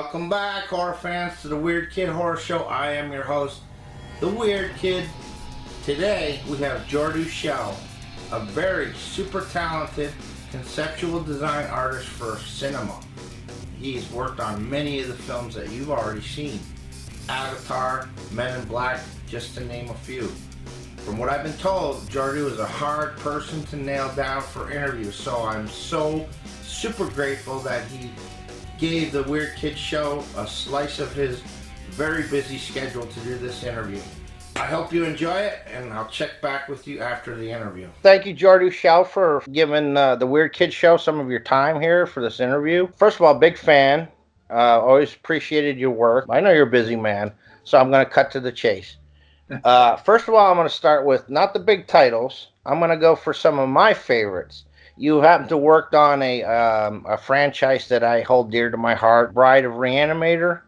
Welcome back, horror fans, to the Weird Kid Horror Show. I am your host, the Weird Kid. Today we have Jordu Schell, a very super talented conceptual design artist for cinema. He's worked on many of the films that you've already seen: Avatar, Men in Black, just to name a few. From what I've been told, Jordu is a hard person to nail down for interviews, so I'm so super grateful that he gave the Weird Kid Show a slice of his very busy schedule to do this interview. I hope you enjoy it, and I'll check back with you after the interview. Thank you, Jordu Schell, for giving the Weird Kid Show some of your time here for this interview. First of all, big fan. Always appreciated your work. I know you're a busy man, so I'm going to cut to the chase. First of all, I'm going to start with not the big titles. I'm going to go for some of my favorites. You happen to worked on a franchise that I hold dear to my heart, Bride of ReAnimator.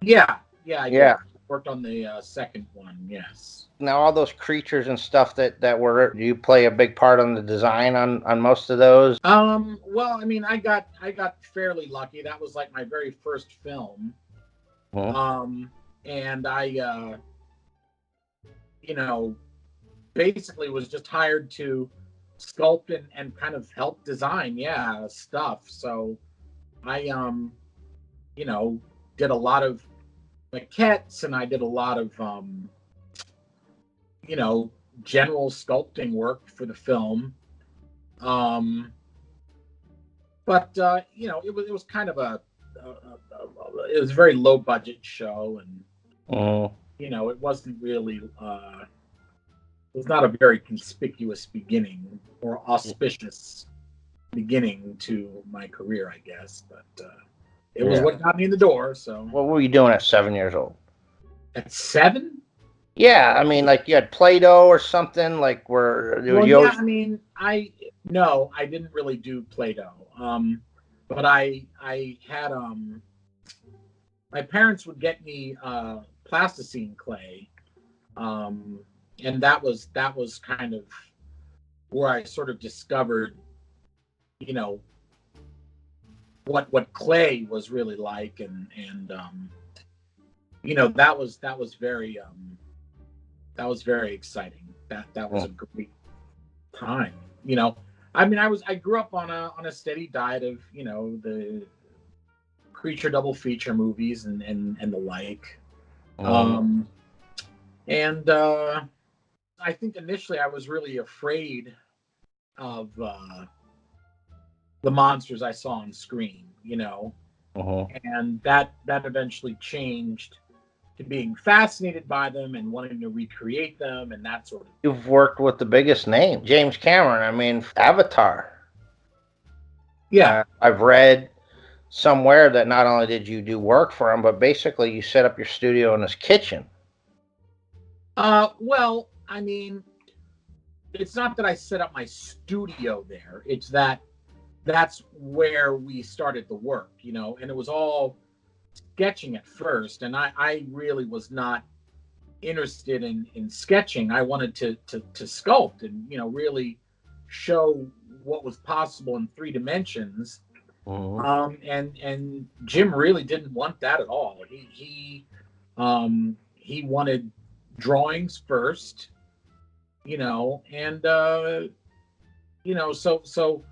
Yeah. I worked on the second one. Yes. Now all those creatures and stuff that were, do you play a big part on the design on most of those? Well, I mean, I got fairly lucky. That was like my very first film. And I basically was just hired to sculpt and kind of help design stuff. So I did a lot of maquettes, and I did a lot of general sculpting work for the film. But it was kind of it was a very low budget show, and it wasn't really it was not a very conspicuous beginning or auspicious beginning to my career, I guess. But it was what got me in the door. So, what were you doing at 7 years old? At 7? Yeah, I mean, like you had Play-Doh or something. Like where? I mean, I didn't really do Play-Doh. But I had my parents would get me plasticine clay. And that was kind of where I sort of discovered, what clay was really like, and that was very exciting. That was a great time. I mean, I grew up on a steady diet of the creature double feature movies and the like. And I think initially I was really afraid of the monsters I saw on screen, and that eventually changed to being fascinated by them and wanting to recreate them and that sort of thing. You've worked with the biggest name, James Cameron. I mean, Avatar. Yeah. I've read somewhere that not only did you do work for him, but basically you set up your studio in his kitchen. Well, I mean, it's not that I set up my studio there. It's that's where we started the work, and it was all sketching at first. And I really was not interested in sketching. I wanted to sculpt and, really show what was possible in 3 dimensions. And Jim really didn't want that at all. He wanted drawings first, and so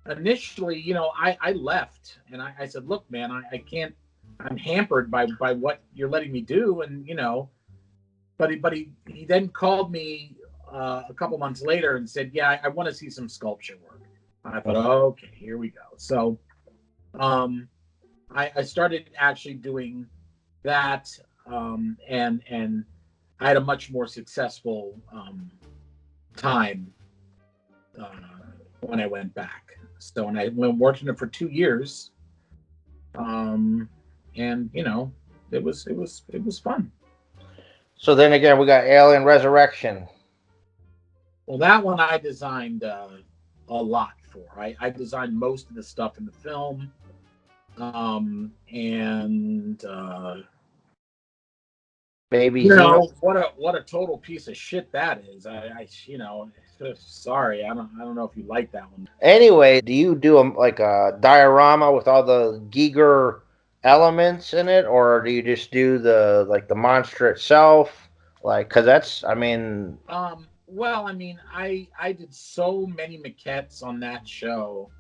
initially, I left, and I said, look, man, I can't, I'm hampered by what you're letting me do. And but he then called me a couple months later and said, yeah, I want to see some sculpture work. And I thought, okay, here we go. So I started actually doing that, and I had a much more successful time when I went back. So, and I worked in it for 2 years, and it was fun. So then again, we got Alien Resurrection. Well, that one I designed a lot for. I designed most of the stuff in the film, and Baby, what a total piece of shit that is. I sorry, I don't know if you like that one. Anyway, do you do a diorama with all the Giger elements in it, or do you just do the monster itself? Like, cause that's, I mean, Well, I mean, I did so many maquettes on that show.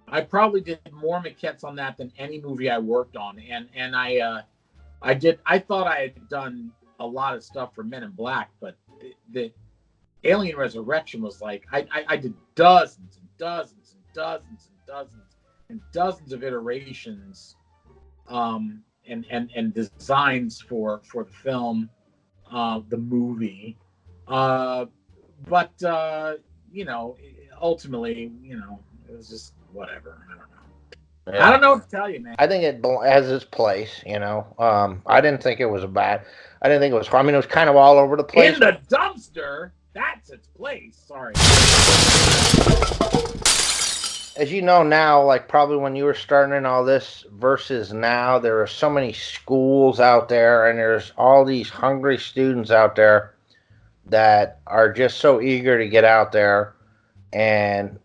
I probably did more maquettes on that than any movie I worked on, and I thought I had done a lot of stuff for Men in Black, but the Alien Resurrection was like I did dozens and dozens and dozens and dozens and dozens of iterations, and designs for the film, the movie, uh, but you know, ultimately, you know, it was just whatever. I don't know. I yeah. don't know what to tell you, man. I think it has its place, you know. I didn't think it was a bad. I didn't think it was. I mean, it was kind of all over the place. In the dumpster, that's its place. Sorry. As you know now, like probably when you were starting in all this versus now, there are so many schools out there, and there's all these hungry students out there that are just so eager to get out there. And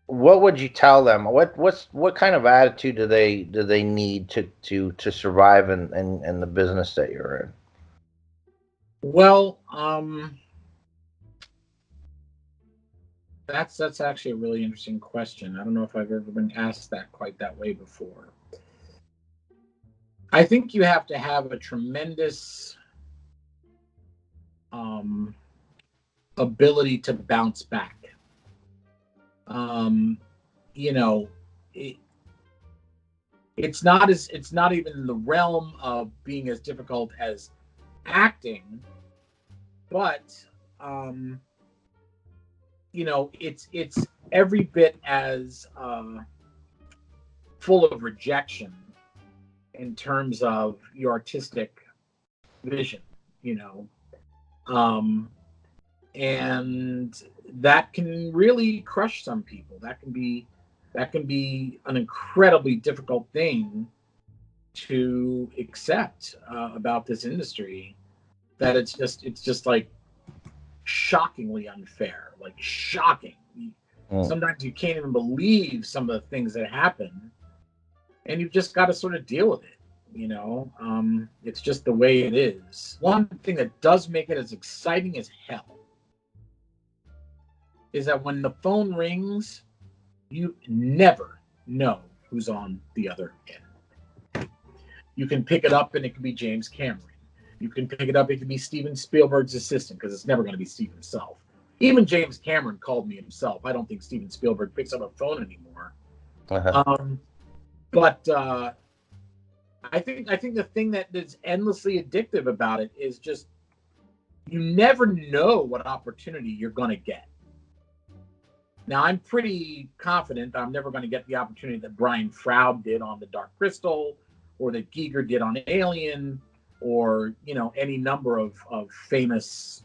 what would you tell them? What kind of attitude do they need to survive in the business that you're in? Well, that's actually a really interesting question. I don't know if I've ever been asked that quite that way before. I think you have to have a tremendous ability to bounce back. You know, it's not even in the realm of being as difficult as acting, but you know, it's every bit as full of rejection in terms of your artistic vision, you know, and that can really crush some people. That can be an incredibly difficult thing to accept about this industry. That it's just like shockingly unfair, like shocking. Sometimes you can't even believe some of the things that happen, and you've just got to sort of deal with it. You know, it's just the way it is. One thing that does make it as exciting as hell is that when the phone rings, you never know who's on the other end. You can pick it up and it can be James Cameron. You can pick it up, it can be Steven Spielberg's assistant, because it's never going to be Steven himself. Even James Cameron called me himself. I don't think Steven Spielberg picks up a phone anymore. But I think the thing that is endlessly addictive about it is just you never know what opportunity you're going to get. Now, I'm pretty confident that I'm never going to get the opportunity that Brian Froud did on The Dark Crystal, or that Giger did on Alien, or, you know, any number of famous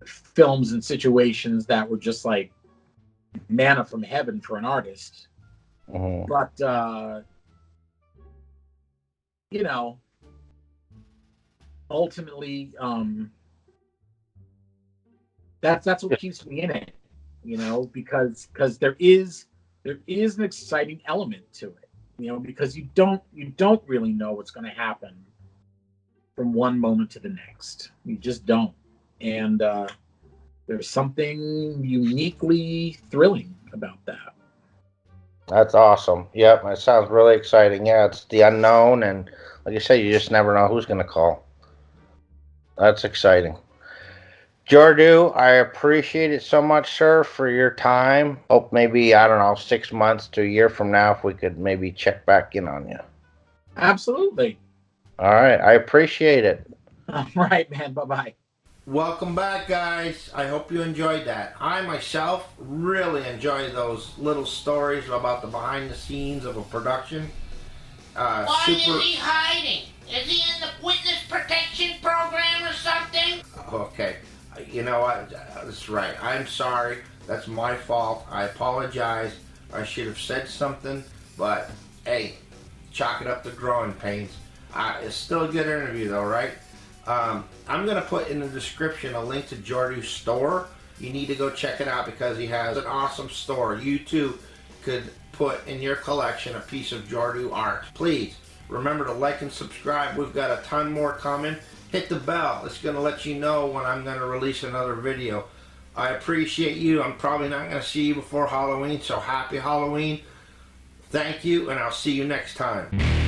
films and situations that were just like manna from heaven for an artist. But, you know, ultimately, that's what keeps me in it. You know, because there is an exciting element to it, you know, because you don't really know what's going to happen from one moment to the next. You just don't. And there's something uniquely thrilling about that. That's awesome. Yep, that sounds really exciting. Yeah, it's the unknown, and like you say, you just never know who's going to call. That's exciting. Jordu, I appreciate it so much, sir, for your time. Hope maybe, I don't know, 6 months to a year from now, if we could maybe check back in on you. Absolutely. All right, I appreciate it. All right, man. Bye-bye. Welcome back, guys. I hope you enjoyed that. I myself really enjoy those little stories about the behind the scenes of a production. Why is he hiding? Is he in the witness protection program or something? Okay. You know what? That's right. I'm sorry. That's my fault. I apologize. I should have said something, but hey, chalk it up to growing pains. It's still a good interview, though, right? I'm going to put in the description a link to Jordu's store. You need to go check it out because he has an awesome store. You too could put in your collection a piece of Jordu art. Please Remember to like and subscribe. We've got a ton more coming. Hit the bell. It's going to let you know when I'm going to release another video. I appreciate you. I'm probably not going to see you before Halloween, so happy Halloween. Thank you, and I'll see you next time.